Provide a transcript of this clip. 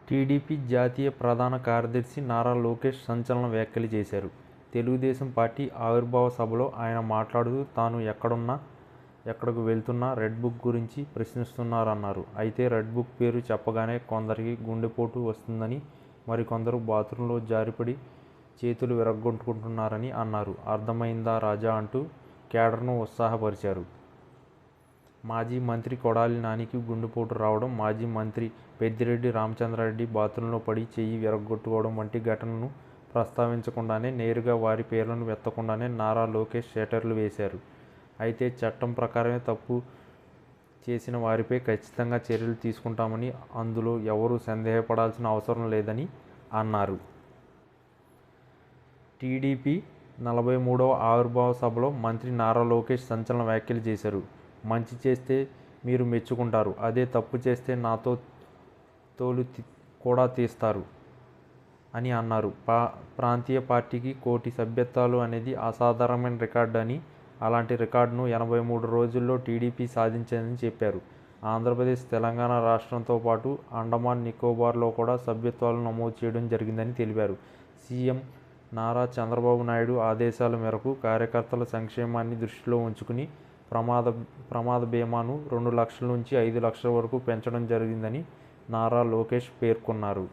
TDP జాతీయ ప్రధాన కార్యదర్శి నారా లోకేష్ సంచలన వ్యాఖ్యలు చేశారు. తెలుగుదేశం పార్టీ ఆవిర్భావ సభలో ఆయన మాట్లాడుతూ తాను ఎక్కడకు వెళ్తున్నా రెడ్ బుక్ గురించి ప్రశ్నిస్తున్నారన్నారు. అయితే రెడ్ బుక్ పేరు చెప్పగానే కొందరికి గుండెపోటు వస్తుందని, మరికొందరు బాత్రూంలో జారిపడి చేతులు విరగ్గొట్టుకుంటున్నారని అన్నారు. అర్థమైందా రాజా అంటూ కేడర్ను ఉత్సాహపరిచారు. మాజీ మంత్రి కొడాలి నానికి గుండెపోటు రావడం, మాజీ మంత్రి పెద్దిరెడ్డి రామచంద్రారెడ్డి బాత్రూంలో పడి చెయ్యి విరగ్గొట్టుకోవడం వంటి ఘటనలను ప్రస్తావించకుండానే, నేరుగా వారి పేర్లను ఎత్తకుండానే నారా లోకేష్ సెటైర్లు వేశారు. అయితే చట్టం ప్రకారమే తప్పు చేసిన వారిపై ఖచ్చితంగా చర్యలు తీసుకుంటామని, అందులో ఎవరూ సందేహపడాల్సిన అవసరం లేదని అన్నారు. టీడీపీ 43వ ఆవిర్భావ సభలో మంత్రి నారా లోకేష్ సంచలన వ్యాఖ్యలు చేశారు. మంచి చేస్తే మీరు మెచ్చుకుంటారు, అదే తప్పు చేస్తే నాతో తోలు కూడా తీస్తారు అని అన్నారు. ప్రాంతీయ పార్టీకి 1 కోటి సభ్యత్వాలు అనేది అసాధారణమైన రికార్డు అని, అలాంటి రికార్డును 83 రోజుల్లో టీడీపీ సాధించిందని చెప్పారు. ఆంధ్రప్రదేశ్, తెలంగాణ రాష్ట్రంతో పాటు అండమాన్ నికోబార్లో కూడా సభ్యత్వాలు నమోదు చేయడం జరిగిందని తెలిపారు. సీఎం నారా చంద్రబాబు నాయుడు ఆదేశాల మేరకు కార్యకర్తల సంక్షేమాన్ని దృష్టిలో ఉంచుకుని ప్రమాద బీమాను 2 లక్షల నుంచి 5 లక్షల వరకు పెంచడం జరిగిందని నారా లోకేష్ పేర్కొన్నారు.